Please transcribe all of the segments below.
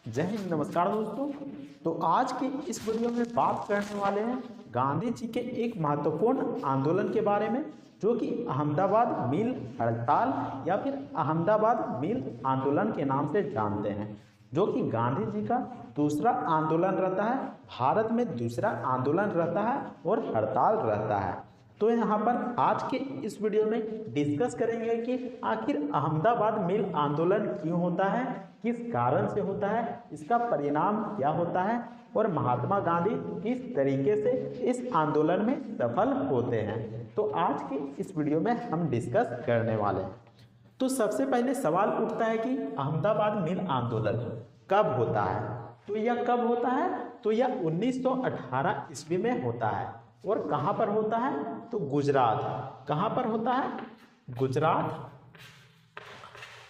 जय हिंद। नमस्कार दोस्तों। तो आज के इस वीडियो में बात करने वाले हैं गांधी जी के एक महत्वपूर्ण आंदोलन के बारे में, जो कि अहमदाबाद मिल हड़ताल या फिर अहमदाबाद मिल आंदोलन के नाम से जानते हैं, जो कि गांधी जी का दूसरा आंदोलन रहता है। भारत में दूसरा आंदोलन रहता है और हड़ताल रहता है। तो यहाँ पर आज के इस वीडियो में डिस्कस करेंगे कि आखिर अहमदाबाद मिल आंदोलन क्यों होता है, किस कारण से होता है, इसका परिणाम क्या होता है और महात्मा गांधी किस तरीके से इस आंदोलन में सफल होते हैं। तो आज के इस वीडियो में हम डिस्कस करने वाले हैं। तो सबसे पहले सवाल उठता है कि अहमदाबाद मिल आंदोलन कब होता है। तो यह कब होता है? तो यह 1918 ईस्वी में होता है। और कहाँ पर होता है? तो गुजरात। कहाँ पर होता है?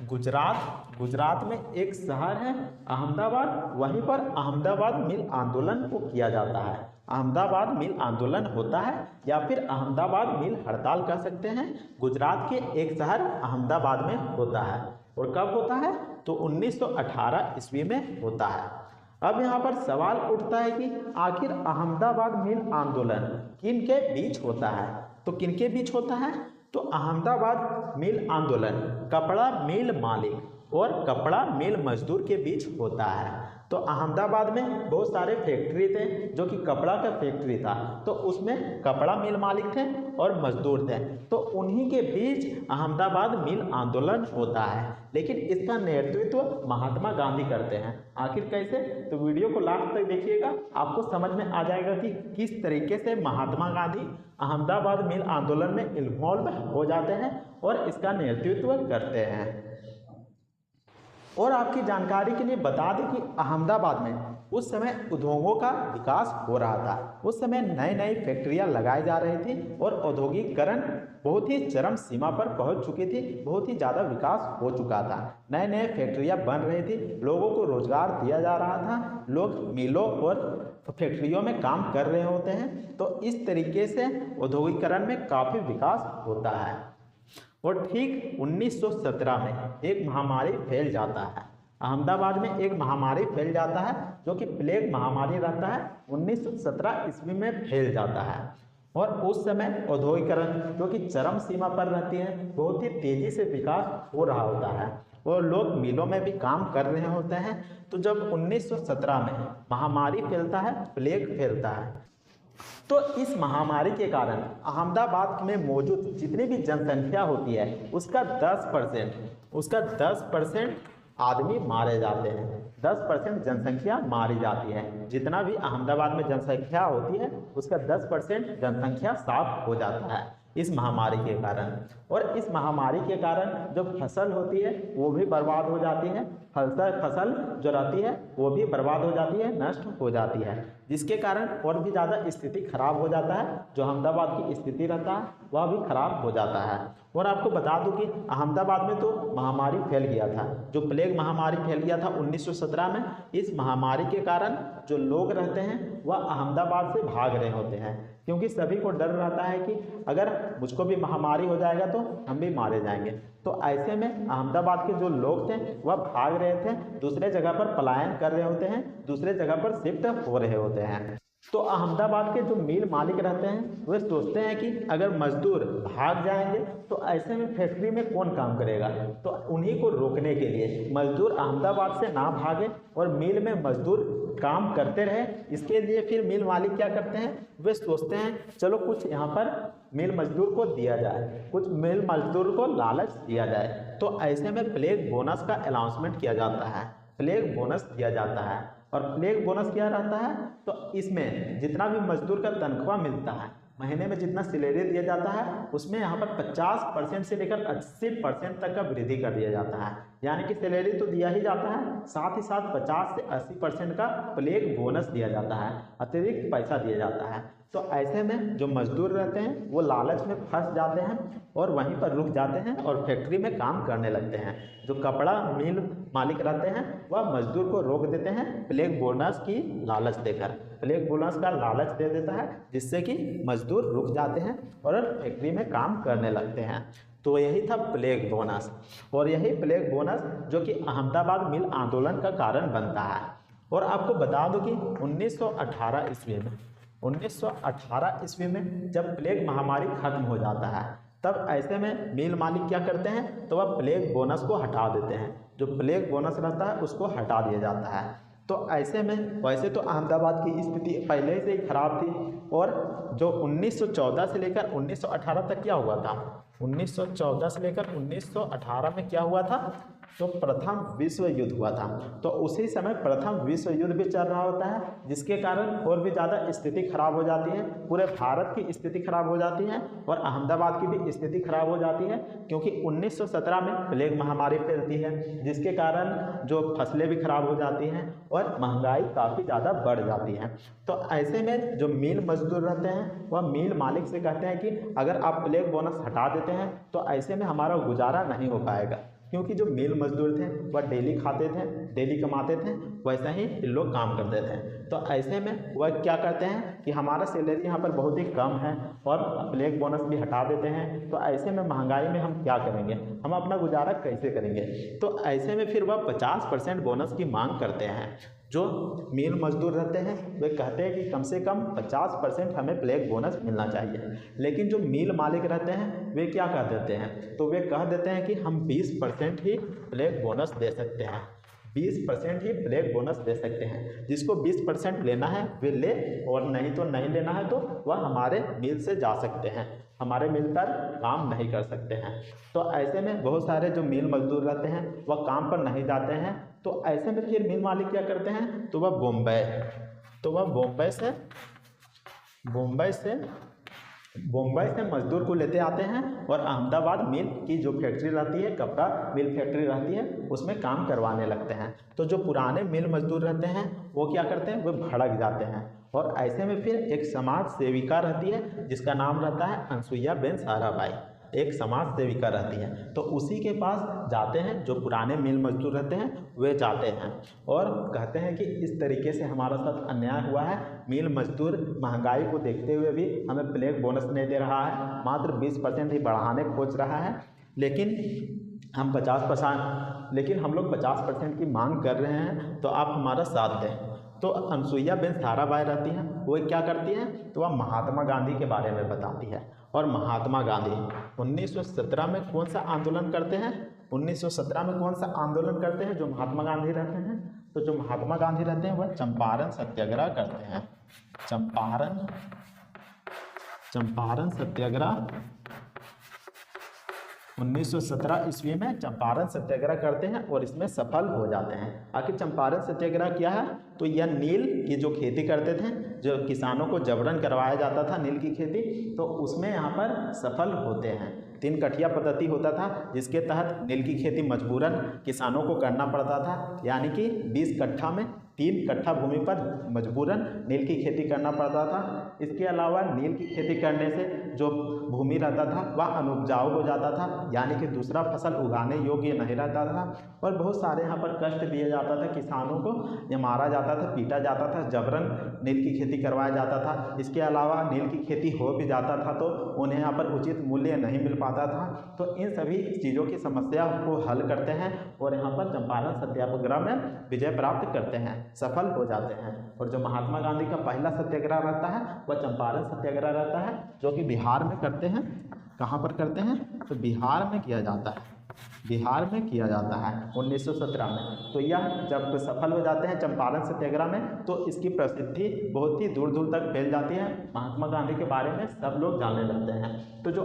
गुजरात में एक शहर है अहमदाबाद, वहीं पर अहमदाबाद मिल आंदोलन को किया जाता है। अहमदाबाद मिल आंदोलन होता है या फिर अहमदाबाद मिल हड़ताल कह सकते हैं। गुजरात के एक शहर अहमदाबाद में होता है। और कब होता है? तो 1918 ईस्वी में होता है। अब यहाँ पर सवाल उठता है कि आखिर अहमदाबाद मिल आंदोलन किन के बीच होता है। तो किन के बीच होता है? तो अहमदाबाद मिल आंदोलन कपड़ा मिल मालिक और कपड़ा मिल मजदूर के बीच होता है। तो अहमदाबाद में बहुत सारे फैक्ट्री थे, जो कि कपड़ा का फैक्ट्री था, तो उसमें कपड़ा मिल मालिक थे और मजदूर थे। तो उन्हीं के बीच अहमदाबाद मिल आंदोलन होता है, लेकिन इसका नेतृत्व महात्मा गांधी करते हैं। आखिर कैसे? तो वीडियो को लास्ट तक देखिएगा, आपको समझ में आ जाएगा कि किस तरीके से महात्मा गांधी अहमदाबाद मिल आंदोलन में इन्वॉल्व हो जाते हैं और इसका नेतृत्व करते हैं। और आपकी जानकारी के लिए बता दें कि अहमदाबाद में उस समय उद्योगों का विकास हो रहा था। उस समय नई नई फैक्ट्रियां लगाई जा रही थी और औद्योगिकरण बहुत ही चरम सीमा पर पहुंच चुकी थी। बहुत ही ज़्यादा विकास हो चुका था। नए नए फैक्ट्रियां बन रही थी, लोगों को रोजगार दिया जा रहा था, लोग मिलों और फैक्ट्रियों में काम कर रहे होते हैं। तो इस तरीके से औद्योगिकरण में काफ़ी विकास होता है। और ठीक 1917 में एक महामारी फैल जाता है। अहमदाबाद में एक महामारी फैल जाता है, जो कि प्लेग महामारी रहता है। 1917 ईस्वी में फैल जाता है। और उस समय औद्योगिकरण जो कि चरम सीमा पर रहती है, बहुत ही तेजी से विकास हो रहा होता है और लोग मिलों में भी काम कर रहे होते हैं। तो जब 1917 में महामारी फैलता है, प्लेग फैलता है, तो इस महामारी के कारण अहमदाबाद में मौजूद जितनी भी जनसंख्या होती है उसका 10% आदमी मारे जाते हैं। 10% जनसंख्या मारी जाती है। जितना भी अहमदाबाद में जनसंख्या होती है उसका 10% जनसंख्या साफ हो जाता है इस महामारी के कारण। और इस महामारी के कारण जो फसल होती है वो भी बर्बाद हो जाती है। फसल जो रहती है वो भी बर्बाद हो जाती है, नष्ट हो जाती है, जिसके कारण और भी ज़्यादा स्थिति खराब हो जाता है। जो अहमदाबाद की स्थिति रहता है वह भी खराब हो जाता है। और आपको बता दूं कि अहमदाबाद में तो महामारी फैल गया था, जो प्लेग महामारी फैल गया था 1917 में। इस महामारी के कारण जो लोग रहते हैं वह अहमदाबाद से भाग रहे होते हैं, क्योंकि सभी को डर रहता है कि अगर मुझको भी महामारी हो जाएगा तो हम भी मारे जाएंगे। तो ऐसे में अहमदाबाद के जो लोग थे वह भाग रहे थे, दूसरे जगह पर पलायन कर रहे होते हैं, दूसरे जगह पर शिफ्ट हो रहे होते हैं। तो अहमदाबाद के जो मिल मालिक रहते हैं वे सोचते हैं कि अगर मजदूर भाग जाएंगे तो ऐसे में फैक्ट्री में कौन काम करेगा। तो उन्हीं को रोकने के लिए मजदूर अहमदाबाद से ना भागे और मिल में मजदूर काम करते रहे, इसके लिए फिर मिल मालिक क्या करते हैं, वे सोचते हैं चलो कुछ यहाँ पर मिल मजदूर को दिया जाए, कुछ मिल मजदूर को लालच दिया जाए। तो ऐसे में प्लेग बोनस का अनाउंसमेंट किया जाता है, प्लेग बोनस दिया जाता है। और प्लेग बोनस क्या रहता है? तो इसमें जितना भी मजदूर का तनख्वाह मिलता है, महीने में जितना सैलरी दिया जाता है, उसमें यहाँ पर 50% से लेकर 80% तक का वृद्धि कर दिया जाता है। यानी कि सैलरी तो दिया ही जाता है, साथ ही साथ 50 से 80% का प्लेग बोनस दिया जाता है, अतिरिक्त पैसा दिया जाता है। तो ऐसे में जो मजदूर रहते हैं वो लालच में फंस जाते हैं और वहीं पर रुक जाते हैं और फैक्ट्री में काम करने लगते हैं। जो कपड़ा मिल मालिक रहते हैं वह मजदूर को रोक देते हैं प्लेग बोनस की लालच देकर। प्लेग बोनस का लालच दे देता है, जिससे कि मजदूर रुक जाते हैं और फैक्ट्री में काम करने लगते हैं। तो यही था प्लेग बोनस। और यही प्लेग बोनस जो कि अहमदाबाद मिल आंदोलन का कारण बनता है। और आपको बता दूं कि 1918 ईस्वी में जब प्लेग महामारी खत्म हो जाता है, तब ऐसे में मिल मालिक क्या करते हैं, तो वह प्लेग बोनस को हटा देते हैं। जो प्लेग बोनस रहता है उसको हटा दिया जाता है। तो ऐसे में वैसे तो अहमदाबाद की स्थिति पहले से ही खराब थी, और जो 1914 से लेकर 1918 तक क्या हुआ था, 1914 से लेकर 1918 में क्या हुआ था, तो प्रथम विश्व युद्ध हुआ था। तो उसी समय प्रथम विश्व युद्ध भी चल रहा होता है, जिसके कारण और भी ज़्यादा स्थिति खराब हो जाती है। पूरे भारत की स्थिति खराब हो जाती है और अहमदाबाद की भी स्थिति खराब हो जाती है, क्योंकि 1917 में प्लेग महामारी फैलती है, जिसके कारण जो फसलें भी खराब हो जाती हैं और महंगाई काफ़ी ज़्यादा बढ़ जाती है। तो ऐसे में जो मिल मजदूर रहते हैं वह मिल मालिक से कहते हैं कि अगर आप प्लेग बोनस हटा देते हैं तो ऐसे में हमारा गुजारा नहीं हो पाएगा, क्योंकि जो मिल मजदूर थे वह डेली खाते थे, डेली कमाते थे, वैसा ही इन लोग काम करते थे। तो ऐसे में वह क्या करते हैं कि हमारा सैलरी यहाँ पर बहुत ही कम है और प्लेग बोनस भी हटा देते हैं, तो ऐसे में महंगाई में हम क्या करेंगे, हम अपना गुजारा कैसे करेंगे। तो ऐसे में फिर वह 50% बोनस की मांग करते हैं। जो मिल मजदूर रहते हैं वे कहते हैं कि कम से कम 50% हमें प्लेग बोनस मिलना चाहिए। लेकिन जो मिल मालिक रहते हैं वे क्या कह देते हैं, तो वे कह देते हैं कि हम 20% ही प्लेग बोनस दे सकते हैं, 20% ही प्लेग बोनस दे सकते हैं। जिसको 20% लेना है वे ले, और नहीं तो नहीं लेना है तो वह हमारे मिल से जा सकते हैं, हमारे मिल पर काम नहीं कर सकते हैं। तो ऐसे में बहुत सारे जो मिल मजदूर रहते हैं वह काम पर नहीं जाते हैं। तो ऐसे में फिर मिल मालिक क्या करते हैं, तो वह बॉम्बे से मजदूर को लेते आते हैं और अहमदाबाद मिल की जो फैक्ट्री रहती है, कपड़ा मिल फैक्ट्री रहती है, उसमें काम करवाने लगते हैं। तो जो पुराने मिल मजदूर रहते हैं वो क्या करते हैं, वो भड़क जाते हैं। और ऐसे में फिर एक समाज सेविका रहती है जिसका नाम रहता है अनसुईया बेन साराभाई, एक समाज सेविका रहती है। तो उसी के पास जाते हैं, जो पुराने मिल मजदूर रहते हैं वे जाते हैं और कहते हैं कि इस तरीके से हमारा साथ अन्याय हुआ है, मिल मजदूर महंगाई को देखते हुए भी हमें प्लेग बोनस नहीं दे रहा है, मात्र 20% ही बढ़ाने खोज रहा है, लेकिन हम लोग 50% की मांग कर रहे हैं, तो आप हमारा साथ दें। तो अनसुईया बेन साराभाई रहती हैं, वो क्या करती हैं, तो वह महात्मा गांधी के बारे में बताती है। और महात्मा गांधी 1917 में कौन सा आंदोलन करते हैं, 1917 में कौन सा आंदोलन करते हैं जो महात्मा गांधी रहते हैं, तो जो महात्मा गांधी रहते हैं वह चंपारण सत्याग्रह करते हैं। चंपारण सत्याग्रह 1917 ईस्वी में चंपारण सत्याग्रह करते हैं और इसमें सफल हो जाते हैं। आखिर चंपारण सत्याग्रह क्या है, तो यह नील की जो खेती करते थे, जो किसानों को जबरन करवाया जाता था नील की खेती, तो उसमें यहाँ पर सफल होते हैं। 3 कठिया पद्धति होता था, जिसके तहत नील की खेती मजबूरन किसानों को करना पड़ता था, यानी कि 20 कट्ठा में 3 कट्ठा भूमि पर मजबूरन नील की खेती करना पड़ता था। इसके अलावा नील की खेती करने से जो भूमि रहता था वह अनुपजाऊ हो जाता था, यानी कि दूसरा फसल उगाने योग्य नहीं रहता था, और बहुत सारे यहाँ पर कष्ट दिया जाता था किसानों को, या मारा जाता था, पीटा जाता था, जबरन नील की खेती करवाया जाता था। इसके अलावा नील की खेती हो भी जाता था तो उन्हें यहाँ पर उचित मूल्य नहीं मिल पाता था। तो इन सभी चीज़ों की समस्या को हल करते हैं और यहाँ पर चंपारण सत्याग्रह में विजय प्राप्त करते हैं, सफल हो जाते हैं। और जो महात्मा गांधी का पहला सत्याग्रह रहता है वह चंपारण सत्याग्रह रहता है, जो कि बिहार में करते हैं। कहाँ पर करते हैं, तो बिहार में किया जाता है, 1917 में। तो यह जब सफल हो जाते हैं चंपारण सत्याग्रह में, तो इसकी प्रसिद्धि बहुत ही दूर दूर तक फैल जाती है, महात्मा गांधी के बारे में सब लोग जानने लगते हैं। तो जो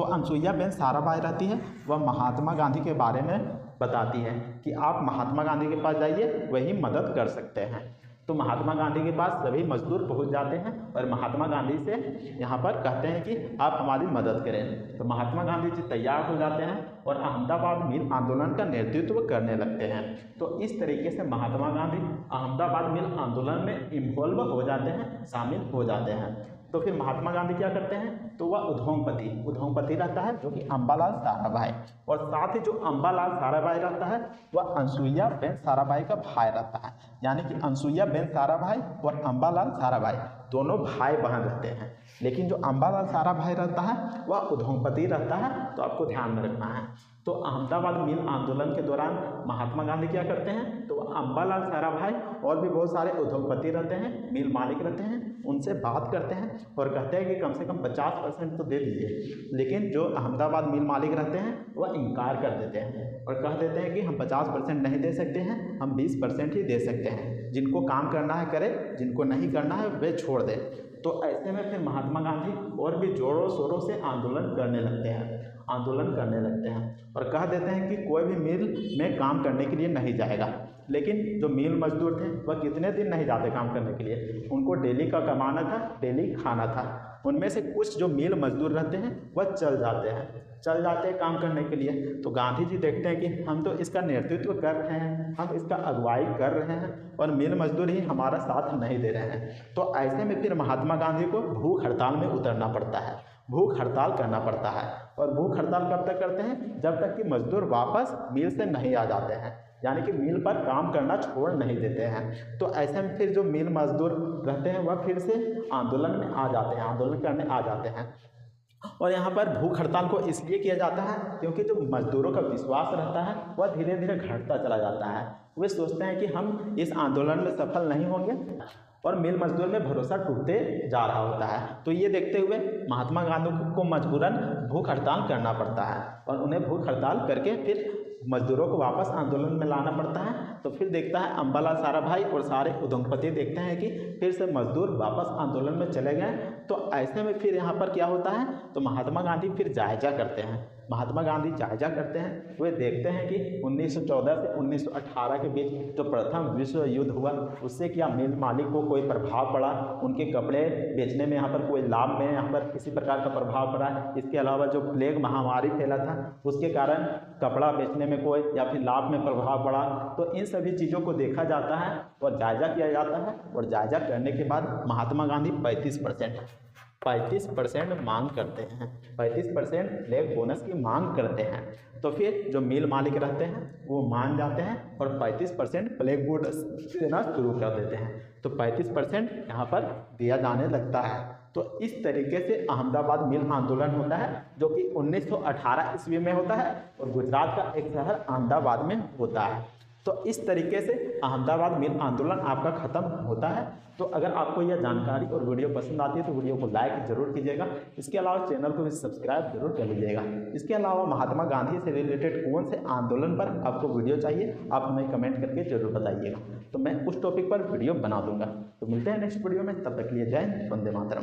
अनसुईया बेन साराभाई रहती है, वह महात्मा गांधी के बारे में बताती है कि आप महात्मा गांधी के पास जाइए, वही मदद कर सकते हैं। तो महात्मा गांधी के पास सभी मजदूर पहुंच जाते हैं और महात्मा गांधी से यहाँ पर कहते हैं कि आप हमारी मदद करें। तो महात्मा गांधी जी तैयार हो जाते हैं और अहमदाबाद मिल आंदोलन का नेतृत्व करने लगते हैं। तो इस तरीके से महात्मा गांधी अहमदाबाद मिल आंदोलन में इन्वॉल्व हो जाते हैं, शामिल हो जाते हैं। तो फिर महात्मा गांधी क्या करते हैं, तो वह उधोमपति रहता है, जो कि अंबालाल साराभाई, और साथ ही जो अंबालाल साराभाई रहता है वह अनसुईया बेन साराभाई का भाई रहता है। यानी कि अनसुईया बेन साराभाई और अंबालाल साराभाई दोनों भाई बहन रहते हैं। लेकिन जो अंबालाल साराभाई रहता है वह उद्योगपति रहता है, तो आपको ध्यान में रखना है। तो अहमदाबाद मिल आंदोलन के दौरान महात्मा गांधी क्या करते हैं, तो अंबालाल साराभाई और भी बहुत सारे उद्योगपति रहते हैं, मिल मालिक रहते हैं, उनसे बात करते हैं और कहते हैं कि कम से कम 50% तो दे दीजिए। लेकिन जो अहमदाबाद मिल मालिक रहते हैं वह इनकार कर देते हैं और कह देते हैं कि हम 50% नहीं दे सकते हैं, हम 20% ही दे सकते हैं। जिनको काम करना है करे, जिनको नहीं करना है वे छोड़ दे। तो ऐसे में फिर महात्मा गांधी और भी जोरों शोरों से आंदोलन करने लगते हैं और कह देते हैं कि कोई भी मिल में काम करने के लिए नहीं जाएगा। लेकिन जो मिल मजदूर थे वह कितने दिन नहीं जाते काम करने के लिए, उनको डेली का कमाना था, डेली खाना था। उनमें से कुछ जो मिल मजदूर रहते हैं वह चल जाते हैं काम करने के लिए। तो गांधी जी देखते हैं कि हम तो इसका नेतृत्व कर रहे हैं, हम इसका अगुवाई कर रहे हैं और मिल मजदूर ही हमारा साथ नहीं दे रहे हैं। तो ऐसे में फिर महात्मा गांधी को भूख हड़ताल में उतरना पड़ता है, भूख हड़ताल करना पड़ता है। और भूख हड़ताल कब तक करते हैं, जब तक कि मजदूर वापस मिल से नहीं आ जाते हैं, यानी कि मिल पर काम करना छोड़ नहीं देते हैं। तो ऐसे में फिर जो मिल मजदूर रहते हैं वह फिर से आंदोलन में आ जाते हैं, आंदोलन करने आ जाते हैं। और यहाँ पर भूख हड़ताल को इसलिए किया जाता है क्योंकि जो मजदूरों का विश्वास रहता है वह धीरे धीरे घटता चला जाता है। वे सोचते हैं कि हम इस आंदोलन में सफल नहीं होंगे और मिल मजदूर में भरोसा टूटते जा रहा होता है। तो ये देखते हुए महात्मा गांधी को मजबूरन भूख हड़ताल करना पड़ता है और उन्हें भूख हड़ताल करके फिर मजदूरों को वापस आंदोलन में लाना पड़ता है। तो फिर देखता है अंबालाल साराभाई और सारे उद्योगपति देखते हैं कि फिर से मजदूर वापस आंदोलन में चले गए। तो ऐसे में फिर यहाँ पर क्या होता है, तो महात्मा गांधी फिर जायजा करते हैं। वे देखते हैं कि 1914 से 1918 के बीच जो प्रथम विश्व युद्ध हुआ उससे क्या मिल मालिक को कोई प्रभाव पड़ा, उनके कपड़े बेचने में यहाँ पर कोई लाभ में यहाँ पर किसी प्रकार का प्रभाव पड़ा। इसके अलावा जो प्लेग महामारी फैला था उसके कारण कपड़ा बेचने में कोई या फिर लाभ में प्रभाव पड़ा। तो इन सभी चीज़ों को देखा जाता है और जायजा किया जाता है और जायजा करने के बाद महात्मा गांधी 35% मांग करते हैं, 35% ब्लैक बोनस की मांग करते हैं। तो फिर जो मिल मालिक रहते हैं वो मान जाते हैं और 35% ब्लैक बोनस देना शुरू कर देते हैं। तो 35% यहाँ पर दिया जाने लगता है। तो इस तरीके से अहमदाबाद मिल आंदोलन होता है जो कि 1918 ईस्वी में होता है और गुजरात का एक शहर अहमदाबाद में होता है। तो इस तरीके से अहमदाबाद मिल आंदोलन आपका ख़त्म होता है। तो अगर आपको यह जानकारी और वीडियो पसंद आती है तो वीडियो को लाइक ज़रूर कीजिएगा। इसके अलावा चैनल को भी सब्सक्राइब जरूर कर लीजिएगा। इसके अलावा महात्मा गांधी से रिलेटेड कौन से आंदोलन पर आपको वीडियो चाहिए आप हमें कमेंट करके जरूर बताइएगा, तो मैं उस टॉपिक पर वीडियो बना दूंगा। तो मिलते हैं नेक्स्ट वीडियो में, तब तक के लिए जय हिंद, वंदे मातरम।